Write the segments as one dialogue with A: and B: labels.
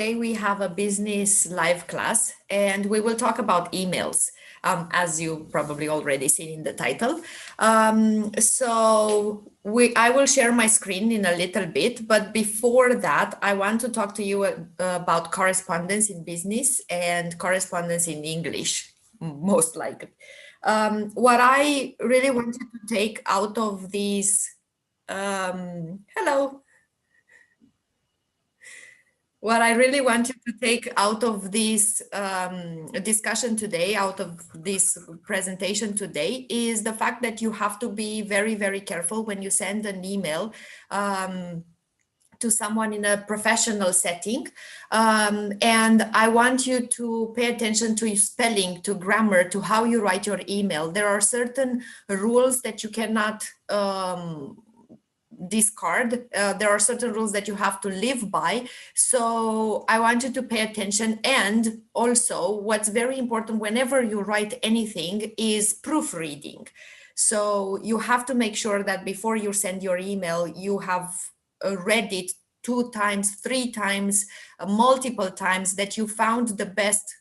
A: Today we have a business live class and we will talk about emails, as you probably already seen in the title. I will share my screen in a little bit, but before that, I want to talk to you about correspondence in business and correspondence in English, most likely. What I really wanted to take out of these, hello. What I really wanted to take out of this discussion today, out of this presentation today, is the fact that you have to be very, very careful when you send an email to someone in a professional setting. And I want you to pay attention to spelling, to grammar, to how you write your email. There are certain rules that you cannot discard. There are certain rules that you have to live by. So I want you to pay attention. And also what's very important whenever you write anything is proofreading. So you have to make sure that before you send your email, you have read it 2 times, 3 times, multiple times, that you found the best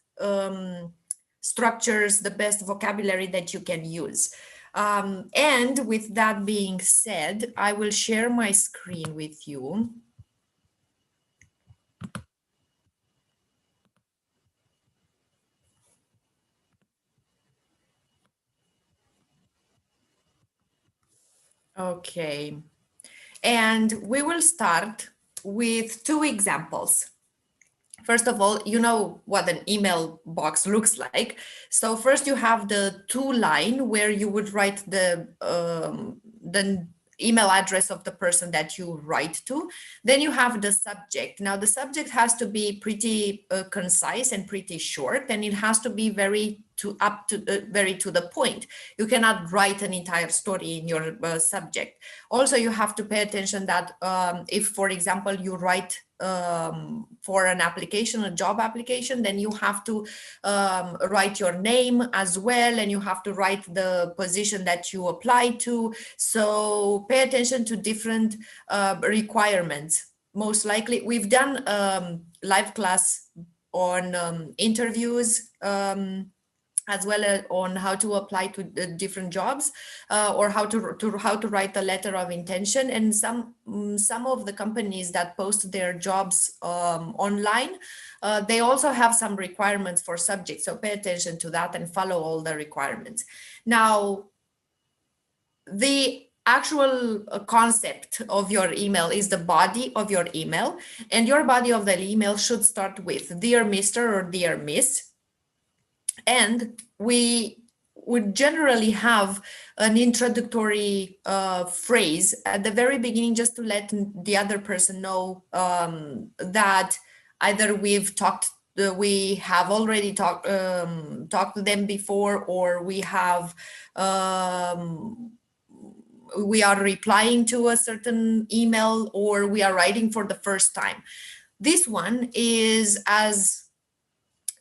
A: structures, the best vocabulary that you can use. And with that being said, I will share my screen with you. Okay. And we will start with 2 examples. First of all, you know what an email box looks like. So first you have the to line where you would write the email address of the person that you write to. Then you have the subject. Now the subject has to be pretty concise and pretty short, and it has to be very to the point. You cannot write an entire story in your subject. Also, you have to pay attention that if, for example, you write for an application, a job application, then you have to write your name as well, and you have to write the position that you apply to. So pay attention to different requirements. Most likely, we've done live class on interviews, as well as on how to apply to different jobs, or how to write a letter of intention. And some of the companies that post their jobs online, they also have some requirements for subjects. So pay attention to that and follow all the requirements. Now, the actual concept of your email is the body of your email, and your body of the email should start with "Dear Mr." or "Dear Miss." And we would generally have an introductory phrase at the very beginning, just to let the other person know that either we have already talked to them before, or we are replying to a certain email, or we are writing for the first time. This one is as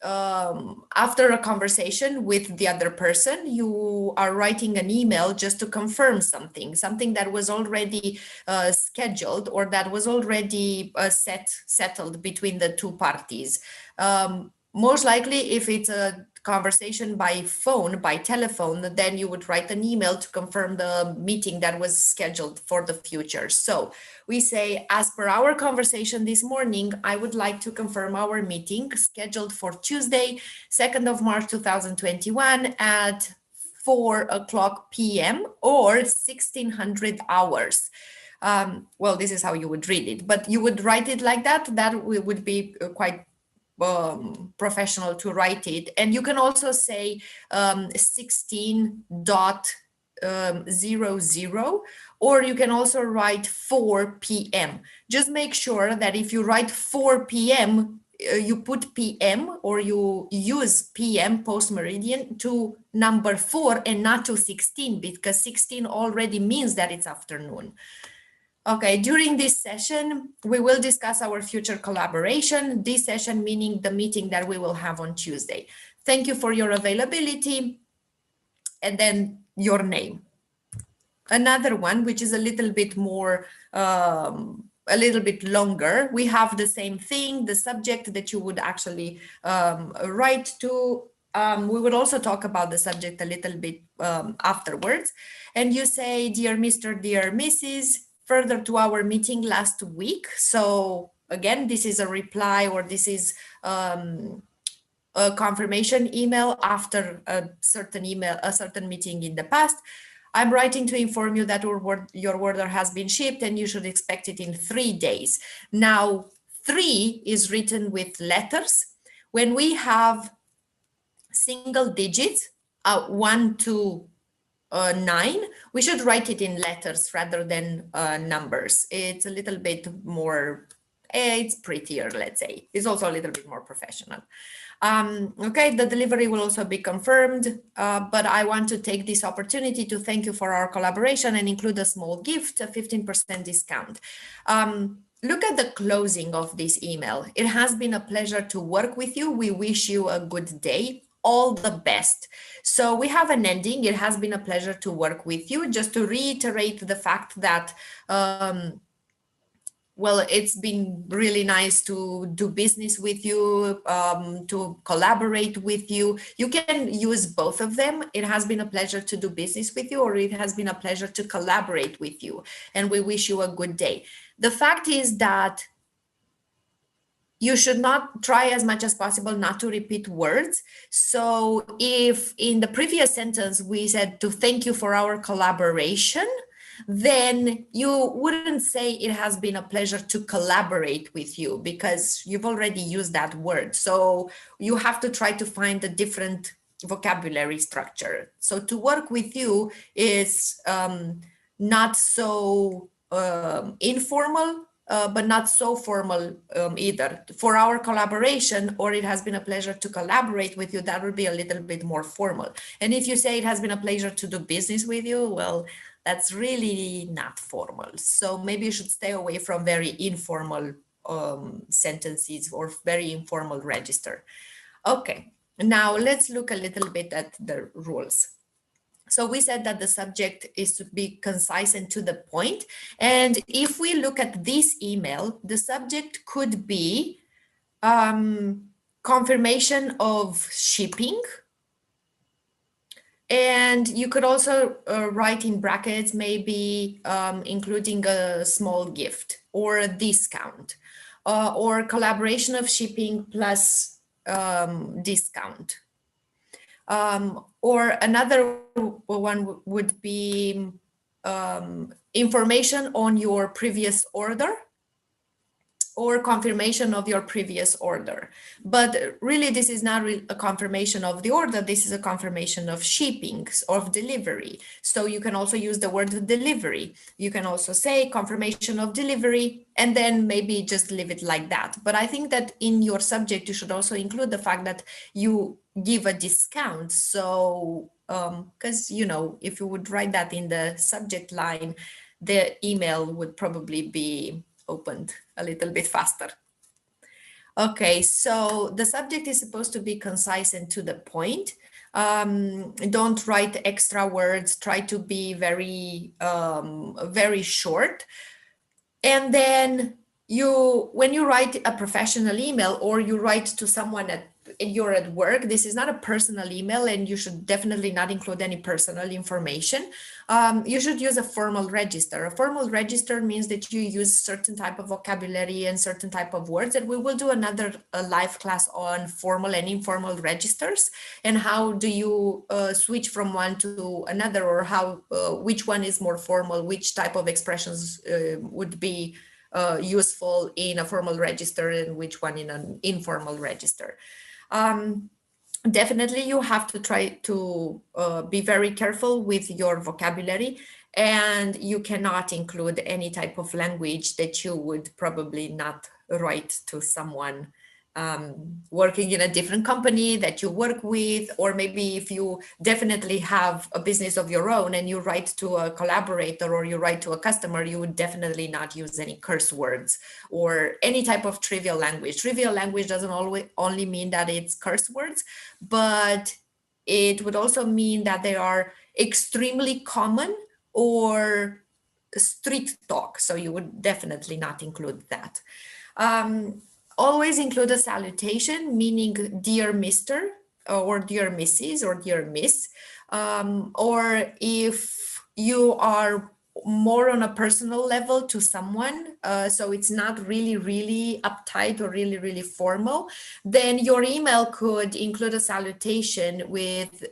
A: after a conversation with the other person, you are writing an email just to confirm something that was already scheduled, or that was already settled between the 2 parties. Most likely, if it's a conversation by phone, by telephone, then you would write an email to confirm the meeting that was scheduled for the future. So we say, as per our conversation this morning, I would like to confirm our meeting scheduled for Tuesday, 2nd of March, 2021 at 4:00 p.m. or 1600 hours. Well, this is how you would read it, but you would write it like that. That would be quite professional to write it. And you can also say 16.00, or you can also write 4 p.m. Just make sure that if you write 4 p.m., you put p.m. or you use p.m. post meridian to number 4 and not to 16, because 16 already means that it's afternoon. Okay, during this session, we will discuss our future collaboration, this session meaning the meeting that we will have on Tuesday. Thank you for your availability, and then your name. Another one, which is a little bit more a little bit longer. We have the same thing, the subject that you would actually write to. We will also talk about the subject a little bit afterwards. And you say, dear Mr., dear Mrs., further to our meeting last week. So again, this is a reply, or this is a confirmation email after a certain meeting in the past. I'm writing to inform you that your order has been shipped and you should expect it in 3 days. Now, 3 is written with letters. When we have single digits, 1 to 9, we should write it in letters rather than numbers. It's a little bit more, it's prettier, let's say. It's also a little bit more professional. Okay, the delivery will also be confirmed, but I want to take this opportunity to thank you for our collaboration and include a small gift, a 15% discount. Look at the closing of this email. It has been a pleasure to work with you. We wish you a good day. All the best. So we have an ending. It has been a pleasure to work with you. Just to reiterate the fact that well, it's been really nice to do business with you, to collaborate with you. You can use both of them. It has been a pleasure to do business with you, or it has been a pleasure to collaborate with you. And we wish you a good day. The fact is that you should not try as much as possible not to repeat words. So if in the previous sentence we said to thank you for our collaboration, then you wouldn't say it has been a pleasure to collaborate with you, because you've already used that word. So you have to try to find a different vocabulary structure. So to work with you is not so informal, but not so formal either. For our collaboration, or it has been a pleasure to collaborate with you, that would be a little bit more formal. And if you say it has been a pleasure to do business with you, well, that's really not formal. So maybe you should stay away from very informal sentences or very informal register. Okay, now let's look a little bit at the rules. So we said that the subject is to be concise and to the point. And if we look at this email, the subject could be confirmation of shipping. And you could also write in brackets, maybe including a small gift or a discount, or collaboration of shipping plus discount. Or another one would be information on your previous order, or confirmation of your previous order. But really, this is not a confirmation of the order. This is a confirmation of shipping, of delivery. So you can also use the word delivery. You can also say confirmation of delivery, and then maybe just leave it like that. But I think that in your subject, you should also include the fact that you give a discount. So, because, you know, if you would write that in the subject line, the email would probably be opened a little bit faster. Okay, so the subject is supposed to be concise and to the point. Don't write extra words. Try to be very, very short. And then when you write a professional email, or you write to someone you're at work, this is not a personal email, and you should definitely not include any personal information. You should use a formal register. A formal register means that you use certain type of vocabulary and certain type of words, and we will do another live class on formal and informal registers, and how do you switch from one to another, or how which one is more formal, which type of expressions would be useful in a formal register, and which one in an informal register. Definitely, you have to try to be very careful with your vocabulary, and you cannot include any type of language that you would probably not write to someone working in a different company that you work with, or maybe if you definitely have a business of your own and you write to a collaborator or you write to a customer, you would definitely not use any curse words or any type of trivial language. Trivial language doesn't always only mean that it's curse words, but it would also mean that they are extremely common or street talk. So you would definitely not include that. Always include a salutation, meaning dear Mr. or dear Mrs. or dear Miss. Or if you are more on a personal level to someone, so it's not really uptight or really formal, then your email could include a salutation with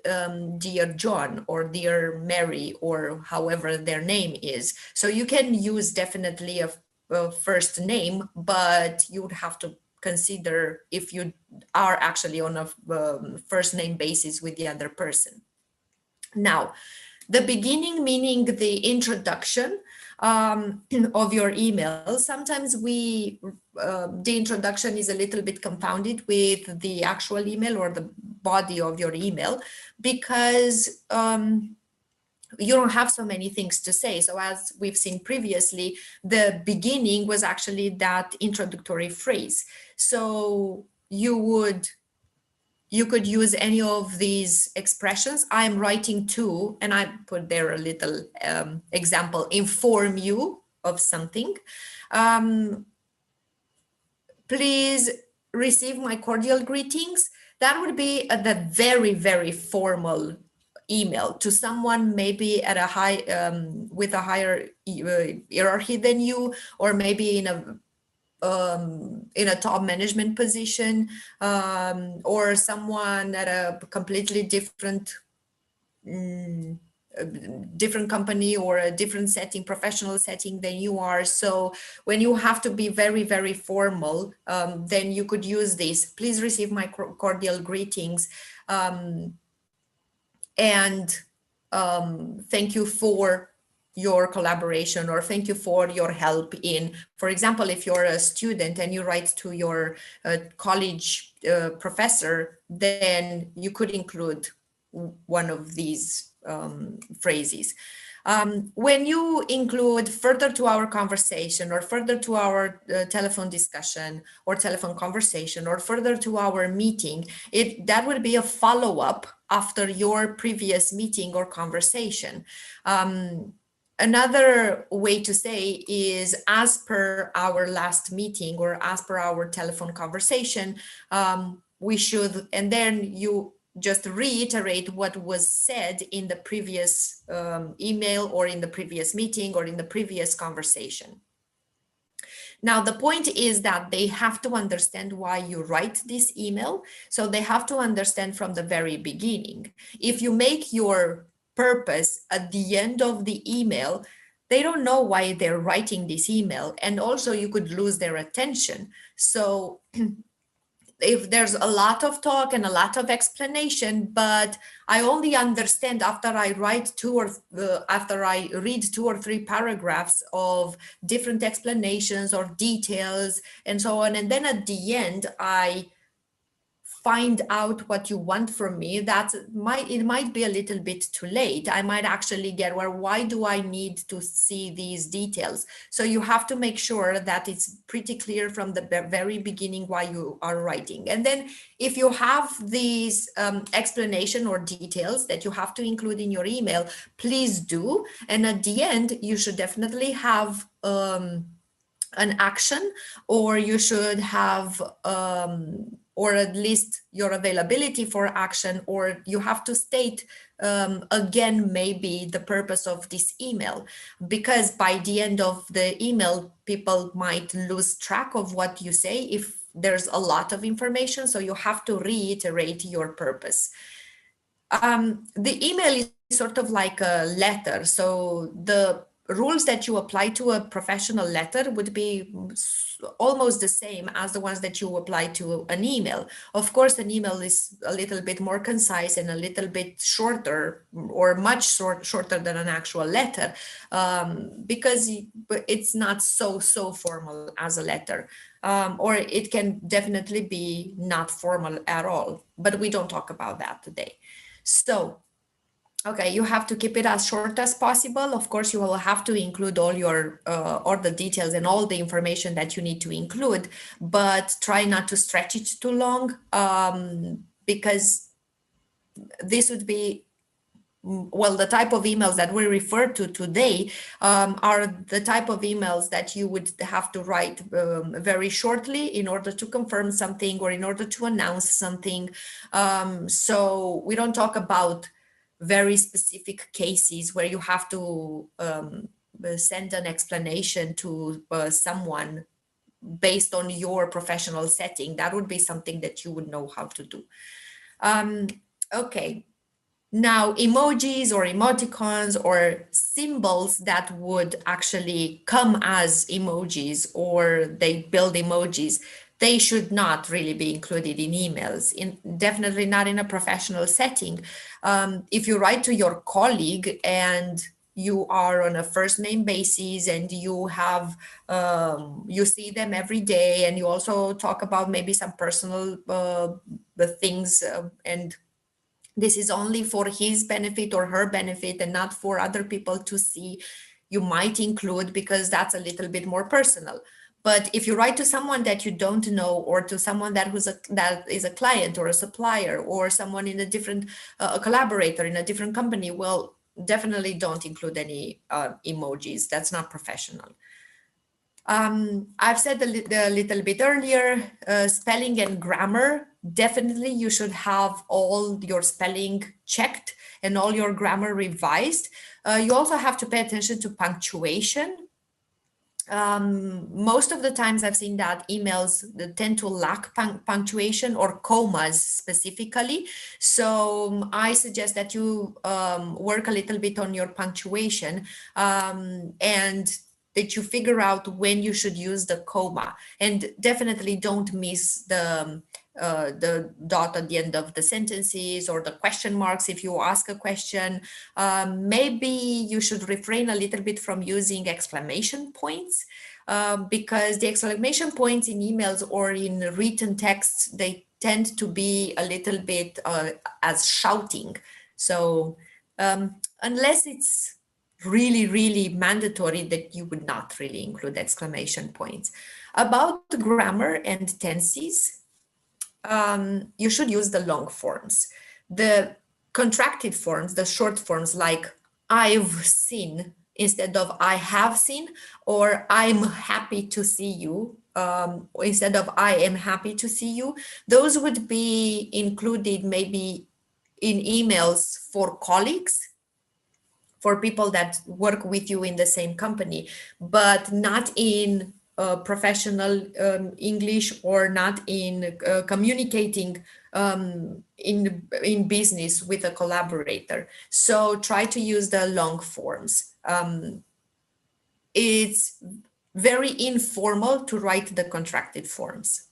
A: dear John or dear Mary or however their name is. So you can use definitely a first name, but you would have to consider if you are actually on a first name basis with the other person. Now, the beginning, meaning the introduction of your email. Sometimes the introduction is a little bit compounded with the actual email or the body of your email, because you don't have so many things to say. So as we've seen previously, the beginning was actually that introductory phrase. So you could use any of these expressions. I'm writing to, and I put there a little example, inform you of something. Please receive my cordial greetings. That would be the very formal email to someone maybe at a high, with a higher hierarchy than you, or maybe in a top management position, or someone at a completely different company or a different setting, professional setting than you are. So when you have to be very formal, then you could use this. Please receive my cordial greetings, and thank you for your collaboration, or thank you for your help in, for example, if you're a student and you write to your college professor, then you could include one of these phrases. When you include further to our conversation, or further to our telephone discussion or telephone conversation, or further to our meeting, that would be a follow-up after your previous meeting or conversation. Another way to say is as per our last meeting or as per our telephone conversation, we should, and then you just reiterate what was said in the previous email or in the previous meeting or in the previous conversation. Now, the point is that they have to understand why you write this email. So they have to understand from the very beginning. If you make your purpose at the end of the email, they don't know why they're writing this email. And also you could lose their attention. So if there's a lot of talk and a lot of explanation, but I only understand after I read 2 or 3 paragraphs of different explanations or details and so on, and then at the end I find out what you want from me, it might be a little bit too late. I might actually get, well, why do I need to see these details? So you have to make sure that it's pretty clear from the very beginning why you are writing. And then if you have these explanation or details that you have to include in your email, please do. And at the end, you should definitely have an action, or you should have or at least your availability for action, or you have to state again maybe the purpose of this email, because by the end of the email people might lose track of what you say if there's a lot of information. So you have to reiterate your purpose. The email is sort of like a letter, so the rules that you apply to a professional letter would be almost the same as the ones that you apply to an email. Of course, an email is a little bit more concise and a little bit shorter, or much shorter than an actual letter, because it's not so formal as a letter, or it can definitely be not formal at all, but we don't talk about that today. So okay, you have to keep it as short as possible. Of course, you will have to include all your all the details and all the information that you need to include, but try not to stretch it too long, because this would be well, the type of emails that we refer to today are the type of emails that you would have to write very shortly in order to confirm something or in order to announce something. So we don't talk about very specific cases where you have to send an explanation to someone based on your professional setting. That would be something that you would know how to do. Okay. Now, emojis or emoticons or symbols that would actually come as emojis or they build emojis, they should not really be included in emails, definitely not in a professional setting. If you write to your colleague and you are on a first name basis and you have you see them every day and you also talk about maybe some personal things and this is only for his benefit or her benefit and not for other people to see, you might include because that's a little bit more personal. But if you write to someone that you don't know or to someone that is a client or a supplier or someone in a different a collaborator in a different company, well, definitely don't include any emojis. That's not professional. I've said a little bit earlier, spelling and grammar, definitely you should have all your spelling checked and all your grammar revised. You also have to pay attention to punctuation. Most of the times I've seen that emails tend to lack punctuation or commas specifically. So I suggest that you work a little bit on your punctuation and that you figure out when you should use the comma, and definitely don't miss the dot at the end of the sentences or the question marks if you ask a question. Maybe you should refrain a little bit from using exclamation points because the exclamation points in emails or in written texts, they tend to be a little bit as shouting. So unless it's really mandatory, that you would not really include exclamation points. About grammar and tenses, you should use the long forms. The contracted forms, the short forms like I've seen instead of I have seen, or I'm happy to see you instead of I am happy to see you, those would be included maybe in emails for colleagues, for people that work with you in the same company, but not in professional English or not in communicating in business with a collaborator. So try to use the long forms. It's very informal to write the contracted forms.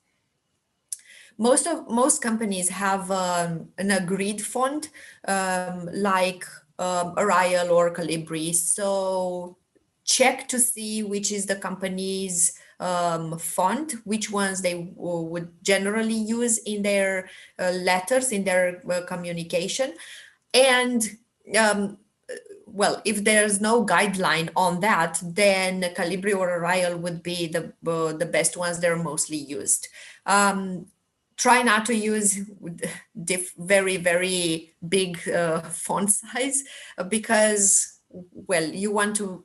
A: Most companies have an agreed font like Arial or Calibri. So check to see which is the company's font, which ones they would generally use in their letters, in their communication. And well, if there's no guideline on that, then Calibri or Arial would be the best ones. They're mostly used. Try not to use very big font size because, well, you want to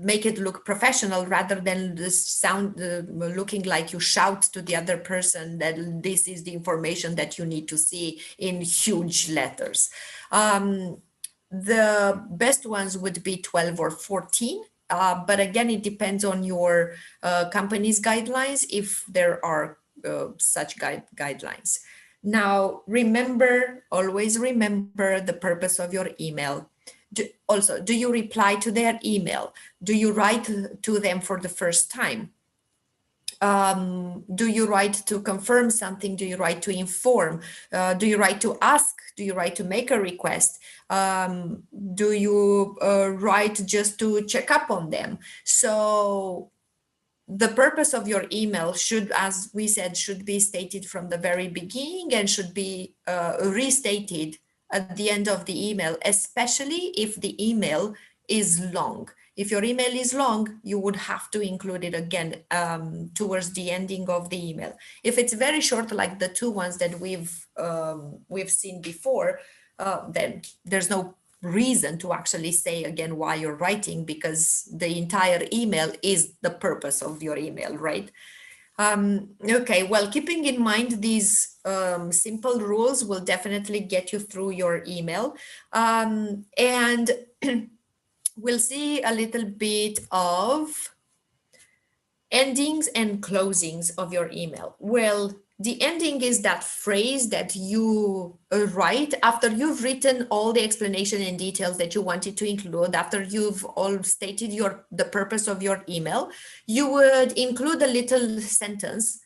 A: make it look professional rather than looking like you shout to the other person that this is the information that you need to see in huge letters. The best ones would be 12 or 14. But again, it depends on your company's guidelines if there are such guidelines. Now, always remember the purpose of your email. Do you reply to their email? Do you write to them for the first time? Do you write to confirm something? Do you write to inform? Do you write to ask? Do you write to make a request? Do you write just to check up on them? So the purpose of your email should, as we said, should be stated from the very beginning and should be restated at the end of the email, especially if the email is long. If your email is long, you would have to include it again towards the ending of the email. If it's very short, like the two ones that we've seen before, then there's no reason to actually say again why you're writing, because the entire email is the purpose of your email, right? Okay, well, keeping in mind these simple rules will definitely get you through your email. And we'll see a little bit of endings and closings of your email. Well, the ending is that phrase that you write after you've written all the explanation and details that you wanted to include, after you've all stated the purpose of your email. You would include a little sentence,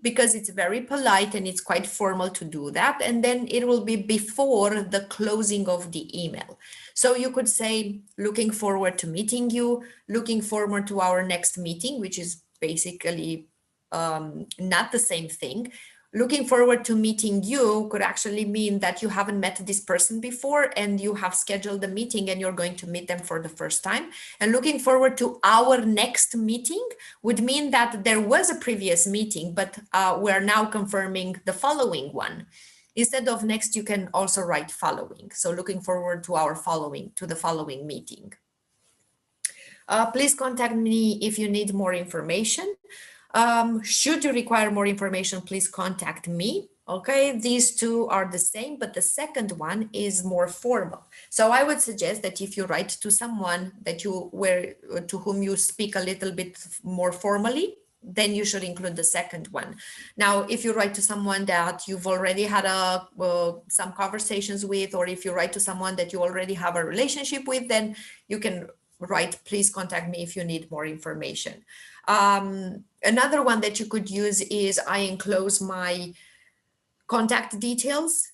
A: because it's very polite and it's quite formal to do that. And then it will be before the closing of the email. So you could say, looking forward to meeting you, looking forward to our next meeting, which is basically not the same thing. Looking forward to meeting you could actually mean that you haven't met this person before and you have scheduled a meeting and you're going to meet them for the first time. And looking forward to our next meeting would mean that there was a previous meeting, but we're now confirming the following one. Instead of next, you can also write following. So looking forward to the following meeting. Please contact me if you need more information. Should you require more information, please contact me. Okay, these two are the same, but the second one is more formal. So I would suggest that if you write to someone to whom you speak a little bit more formally, then you should include the second one. Now, if you write to someone that you've already had some conversations with, or if you write to someone that you already have a relationship with, then you can write, please contact me if you need more information. Another one that you could use is, I enclose my contact details.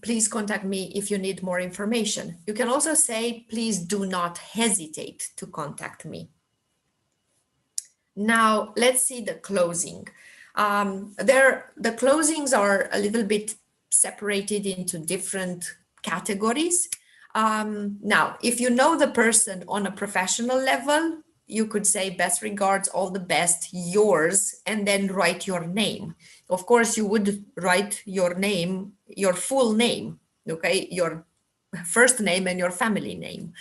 A: Please contact me if you need more information. You can also say, please do not hesitate to contact me. Now, let's see the closing. The closings are a little bit separated into different categories. Now, if you know the person on a professional level, you could say, best regards, all the best, yours, and then write your name. Of course, you would write your name, your full name, okay, your first name and your family name.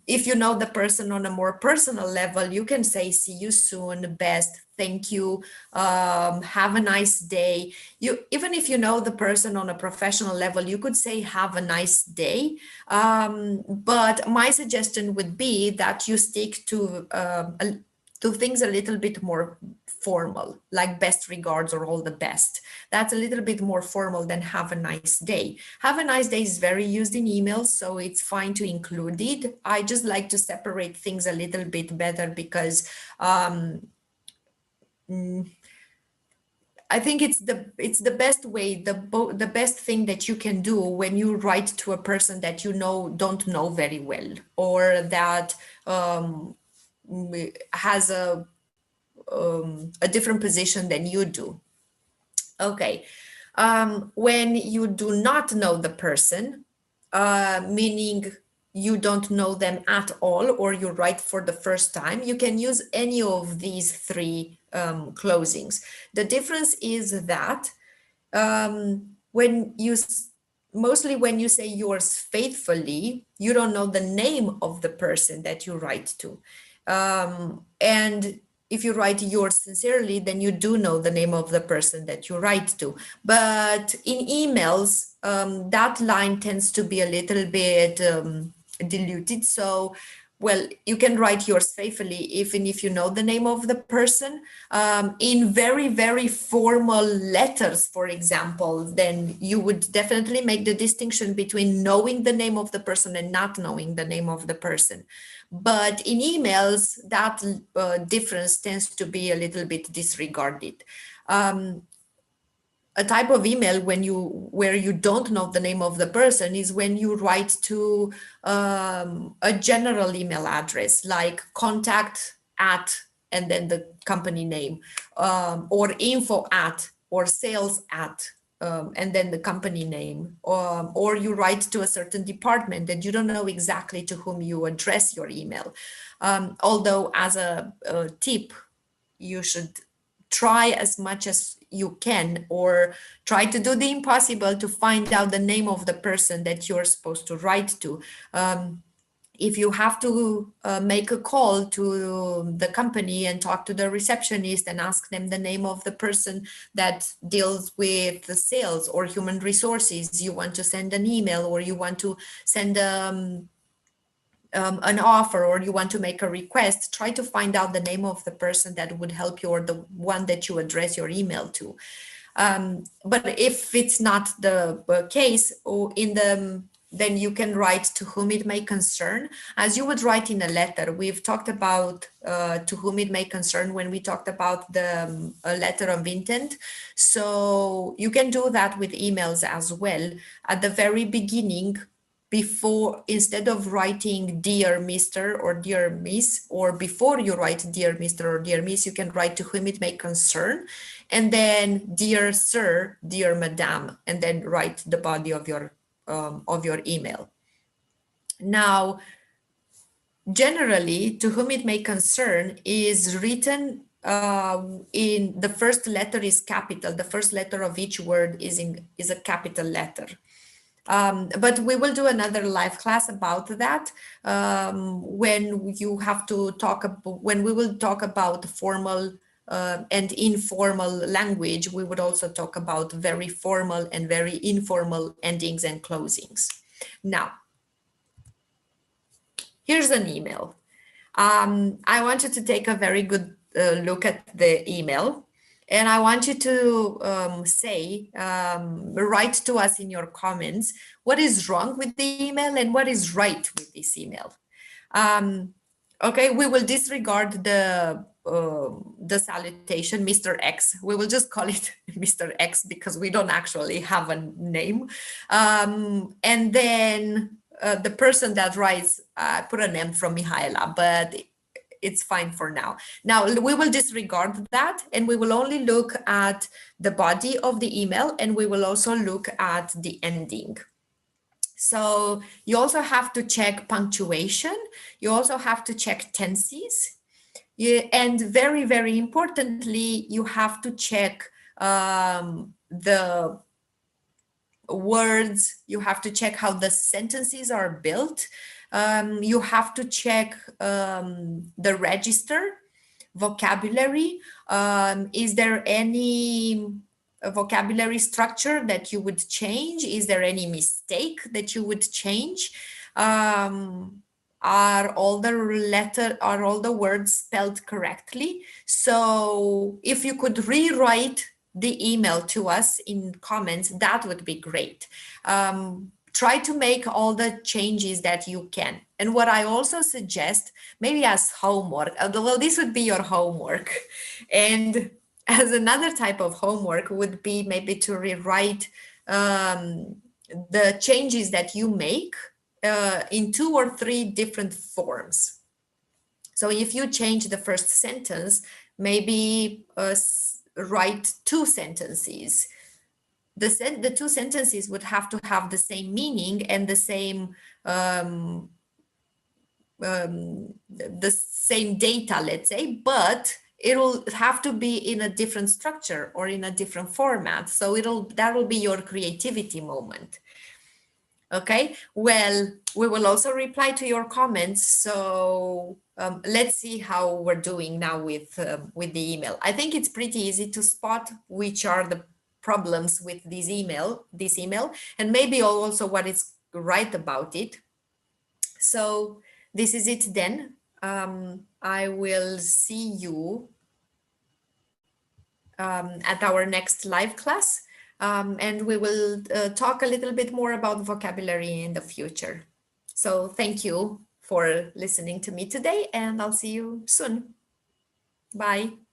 A: If you know the person on a more personal level, you can say, see you soon, best, thank you, have a nice day. Even if you know the person on a professional level, you could say, have a nice day. But my suggestion would be that you stick to things a little bit more formal, like best regards or all the best. That's a little bit more formal than have a nice day. Have a nice day is very used in emails, so it's fine to include it. I just like to separate things a little bit better because I think it's the best way, the best thing that you can do when you write to a person that you don't know very well, or that has a different position than you do. Okay, when you do not know the person, meaning you don't know them at all, or you write for the first time, you can use any of these three closings. The difference is that mostly when you say yours faithfully, you don't know the name of the person that you write to. And if you write yours sincerely, then you do know the name of the person that you write to. But in emails, that line tends to be a little bit diluted. So, well, you can write yours faithfully, even if you know the name of the person. In very, very formal letters, for example, then you would definitely make the distinction between knowing the name of the person and not knowing the name of the person. But in emails, that difference tends to be a little bit disregarded. A type of email where you don't know the name of the person is when you write to a general email address, like contact at, and then the company name, or info at, or sales at, and then the company name, or you write to a certain department that you don't know exactly to whom you address your email. Although as a tip, you should try as much as you can, or try to do the impossible to find out the name of the person that you're supposed to write to. If you have to make a call to the company and talk to the receptionist and ask them the name of the person that deals with the sales or human resources, you want to send an email, or you want to send an offer, or you want to make a request, try to find out the name of the person that would help you, or the one that you address your email to. But if it's not the case, or then you can write to whom it may concern, as you would write in a letter. We've talked about to whom it may concern when we talked about the letter of intent. So you can do that with emails as well. At the very beginning, before, instead of writing dear Mr. or dear Miss, or before you write dear Mr. or dear Miss, you can write to whom it may concern, and then dear Sir, dear Madam, and then write the body of your email. Now, generally, to whom it may concern is written in the first letter is capital. The first letter of each word is a capital letter. But we will do another live class about that when you have to talk about, when we will talk about formal and informal language. We would also talk about very formal and very informal endings and closings. Now, here's an email. I want you to take a very good look at the email. And I want you to write to us in your comments, what is wrong with the email and what is right with this email. Okay, we will disregard the salutation, Mr. X. We will just call it Mr. X because we don't actually have a name. And then the person that writes, put an M from Mihaela, but it's fine for now. Now we will disregard that, and we will only look at the body of the email, and we will also look at the ending. So you also have to check punctuation. You also have to check tenses. And very, very importantly, you have to check the words. You have to check how the sentences are built. You have to check the register, vocabulary. Is there any vocabulary structure that you would change? Is there any mistake that you would change? Are all the words spelled correctly? So if you could rewrite the email to us in comments, that would be great. Try to make all the changes that you can. And what I also suggest, maybe as homework, well, this would be your homework. And as another type of homework would be maybe to rewrite the changes that you make in 2 or 3 different forms. So if you change the first sentence, maybe write 2 sentences. The 2 sentences would have to have the same meaning and the same data, let's say, but it'll have to be in a different structure or in a different format. So that will be your creativity moment. Okay, well, we will also reply to your comments. So let's see how we're doing now with the email. I think it's pretty easy to spot which are the problems with this email, and maybe also what is right about it. So this is it then. I will see you at our next live class, and we will talk a little bit more about vocabulary in the future. So thank you for listening to me today, and I'll see you soon. Bye.